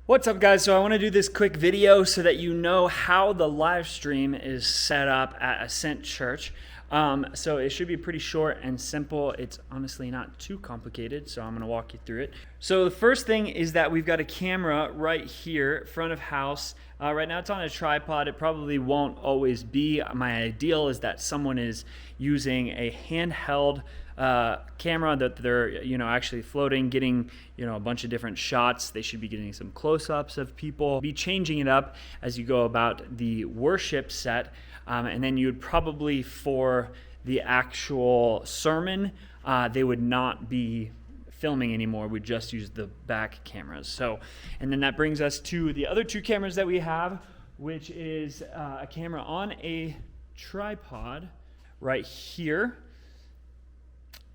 What's up, guys? So I want to do this quick video so that you know how the live stream is set up at Ascent Church. So it should be pretty short and simple. It's honestly not too complicated, so I'm going to walk you through it. So the first thing is that we've got a camera right here, front of house. Right now it's on a tripod. It probably won't always be. My ideal is that someone is using a handheld camera that they're actually floating, getting a bunch of different shots. They should be getting some close-ups of people. Be changing it up as you go about the worship set, and then you would probably, for the actual sermon, they would not be filming anymore. We just use the back cameras. So, and then that brings us to the other two cameras that we have, which is a camera on a tripod right here.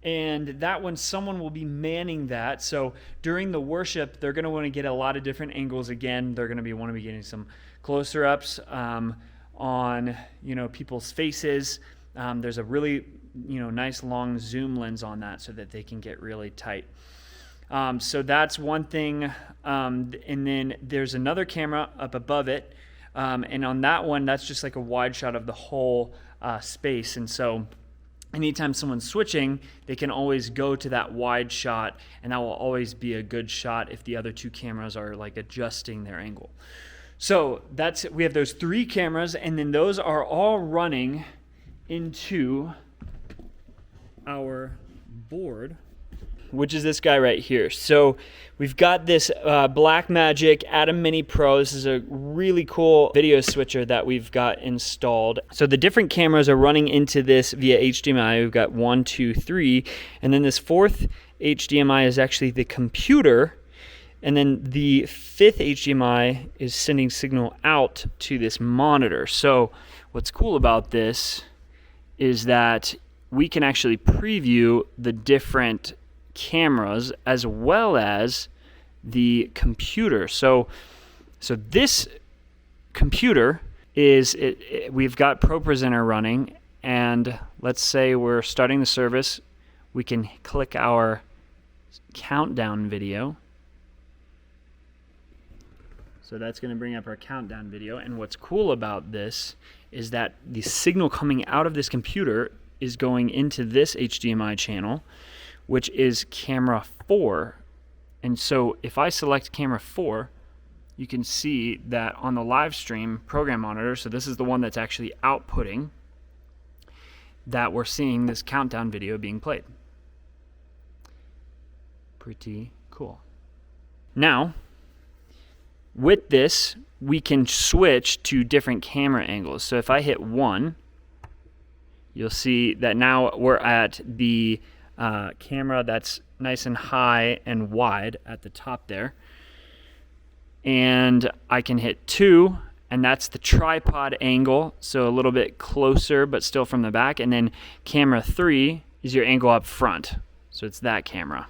And that one, someone will be manning that. So during the worship, they're going to want to get a lot of different angles. Again, they're going to want to be getting some closer ups on people's faces. There's a really nice long zoom lens on that so that they can get really tight. So that's one thing. And then there's another camera up above it. And on that one, that's just like a wide shot of the whole space. And so anytime someone's switching, they can always go to that wide shot, and that will always be a good shot if the other two cameras are like adjusting their angle. So we have those three cameras, and then those are all running into our board, which is this guy right here. So we've got this Blackmagic Atem Mini Pro. This is a really cool video switcher that we've got installed. So the different cameras are running into this via HDMI. We've got 1, 2, 3, and then this fourth HDMI is actually the computer, and then the fifth HDMI is sending signal out to this monitor. So what's cool about this is that we can actually preview the different cameras as well as the computer. So this computer is we've got ProPresenter running, and let's say we're starting the service. We can click our countdown video. So that's going to bring up our countdown video, and what's cool about this is that the signal coming out of this computer is going into this HDMI channel, which is camera 4. And so if I select camera 4, you can see that on the live stream program monitor, so this is the one that's actually outputting, that we're seeing this countdown video being played. Pretty cool. Now, with this, we can switch to different camera angles. So if I hit 1, you'll see that now we're at the camera that's nice and high and wide at the top there. And I can hit 2, and that's the tripod angle, so a little bit closer but still from the back. And then camera 3 is your angle up front, so it's that camera.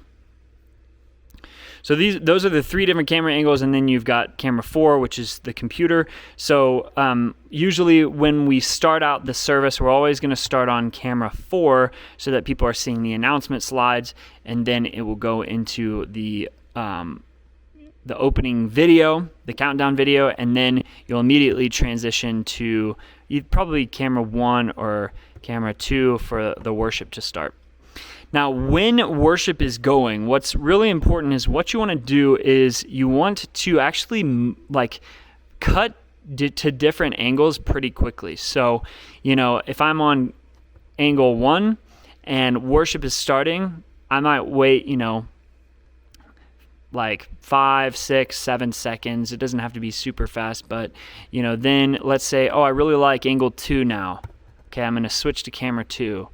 So those are the three different camera angles, and then you've got camera 4, which is the computer. So usually when we start out the service, we're always going to start on camera 4 so that people are seeing the announcement slides, and then it will go into the opening video, the countdown video, and then you'll immediately transition to probably camera 1 or camera 2 for the worship to start. Now, when worship is going, what's really important is what you want to do is you want to actually cut to different angles pretty quickly. So, if I'm on angle 1 and worship is starting, I might wait, like 5, 6, 7 seconds. It doesn't have to be super fast, but, then let's say, I really like angle 2 now. Okay, I'm going to switch to camera 2.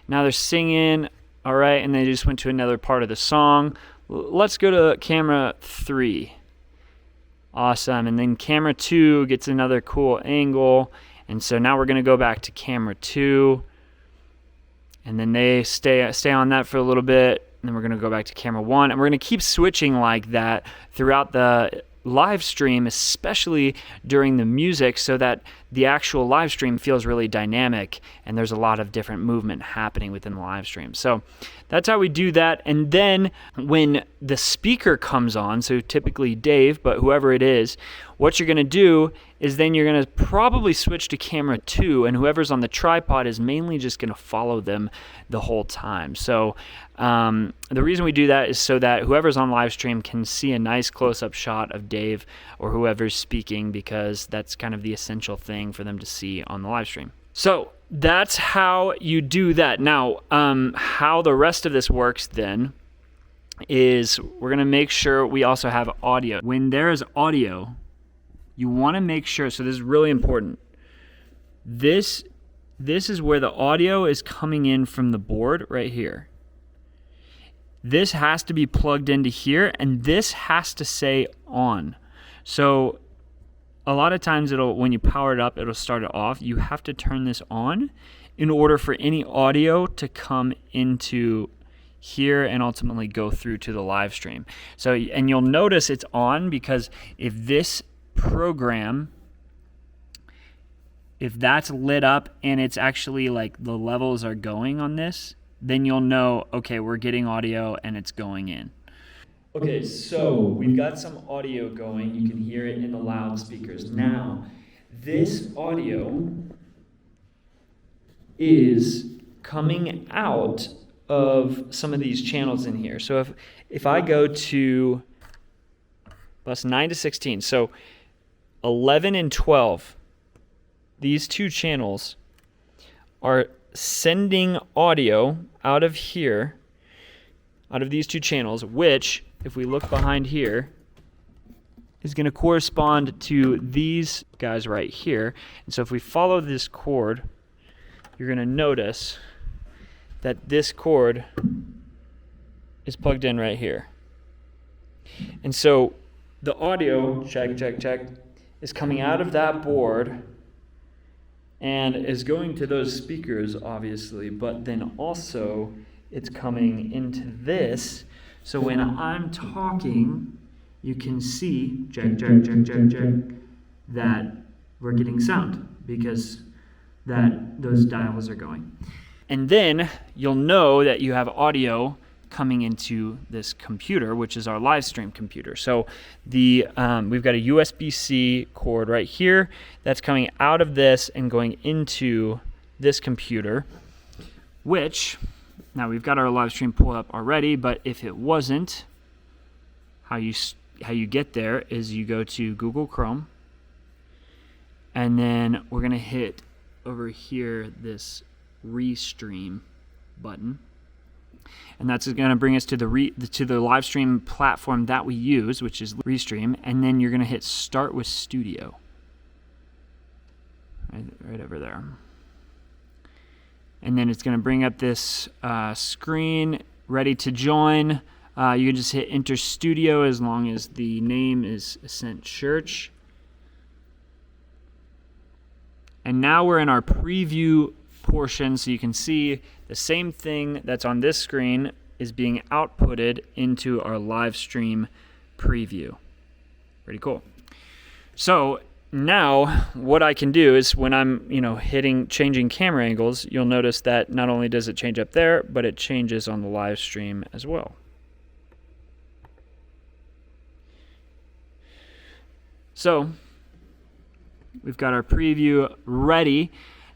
Now they're singing. All right, and they just went to another part of the song. Let's go to camera 3. Awesome, and then camera 2 gets another cool angle. And so now we're going to go back to camera 2. And then they stay on that for a little bit. And then we're going to go back to camera 1. And we're going to keep switching like that throughout the live stream, especially during the music, so that the actual live stream feels really dynamic and there's a lot of different movement happening within the live stream. So that's how we do that. And then when the speaker comes on, so typically Dave, but whoever it is, what you're going to do is then you're going to probably switch to camera 2, and whoever's on the tripod is mainly just going to follow them the whole time. So the reason we do that is so that whoever's on live stream can see a nice close-up shot of Dave or whoever's speaking, because that's kind of the essential thing for them to see on the live stream. So that's how you do that. Now, how the rest of this works then is we're going to make sure we also have audio. When there is audio, you want to make sure, so this is really important, this is where the audio is coming in from the board right here. This has to be plugged into here, and this has to say on. So a lot of times when you power it up, it'll start it off. You have to turn this on in order for any audio to come into here and ultimately go through to the live stream. So, and you'll notice it's on because if this program, if that's lit up and it's actually like the levels are going on this, then you'll know, okay, we're getting audio and it's going in. Okay, so we've got some audio going. You can hear it in the loudspeakers. Now, this audio is coming out of some of these channels in here. So if I go to bus 9 to 16, so 11 and 12, these two channels are sending audio out of here, out of these two channels, which, if we look behind here, is going to correspond to these guys right here. And so if we follow this cord, you're going to notice that this cord is plugged in right here. And so the audio, check, is coming out of that board and is going to those speakers, obviously, but then also it's coming into this. So when I'm talking, you can see, check, that we're getting sound because those dials are going. And then you'll know that you have audio coming into this computer, which is our live stream computer. So we've got a USB-C cord right here that's coming out of this and going into this computer, which, now we've got our live stream pulled up already, but if it wasn't, how you get there is you go to Google Chrome, and then we're going to hit over here this Restream button. And that's going to bring us to the live stream platform that we use, which is Restream. And then you're going to hit Start with Studio. Right over there. And then it's going to bring up this screen, ready to join. You can just hit Enter Studio as long as the name is Ascent Church. And now we're in our preview portion, so you can see the same thing that's on this screen is being outputted into our live stream preview. Pretty cool. So now what I can do is when I'm changing camera angles, you'll notice that not only does it change up there, but it changes on the live stream as well. So we've got our preview ready.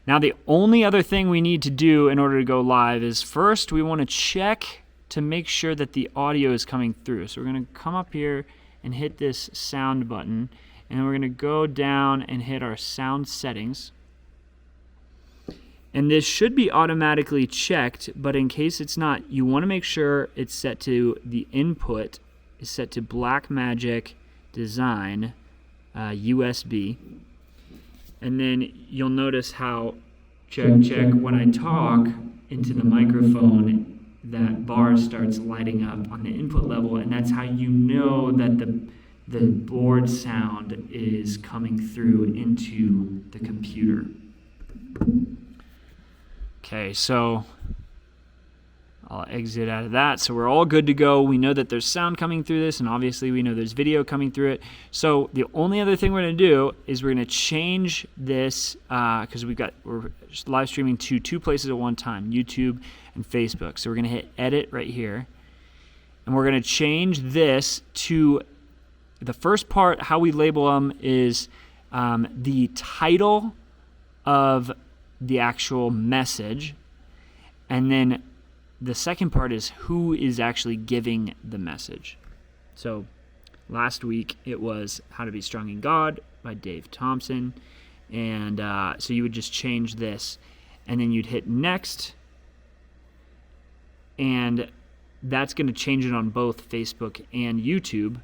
Now the only other thing we need to do in order to go live is first we want to check to make sure that the audio is coming through. So we're going to come up here and hit this sound button, and then we're going to go down and hit our sound settings. And this should be automatically checked, but in case it's not, you want to make sure it's set to the input is set to Blackmagic Design USB. And then you'll notice how, check, when I talk into the microphone, that bar starts lighting up on the input level, and that's how you know that the board sound is coming through into the computer. Okay, so I'll exit out of that. So we're all good to go. We know that there's sound coming through this, and obviously we know there's video coming through it. So the only other thing we're going to do is we're going to change this because we're live streaming to 2 places at one time, YouTube and Facebook. So we're going to hit edit right here, and we're going to change this to the first part. How we label them is the title of the actual message, and then the second part is who is actually giving the message. So last week it was How to Be Strong in God by Dave Thompson, and so you would just change this, and then you'd hit next, and that's going to change it on both Facebook and YouTube.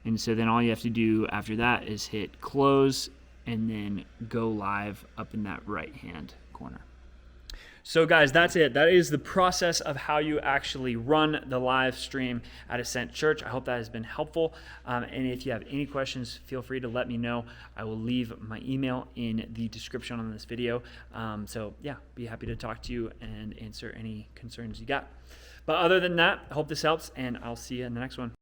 And so then all you have to do after that is hit close and then go live up in that right hand corner. So guys, that's it. That is the process of how you actually run the live stream at Ascent Church. I hope that has been helpful. And if you have any questions, feel free to let me know. I will leave my email in the description on this video. So yeah, be happy to talk to you and answer any concerns you got. But other than that, I hope this helps, and I'll see you in the next one.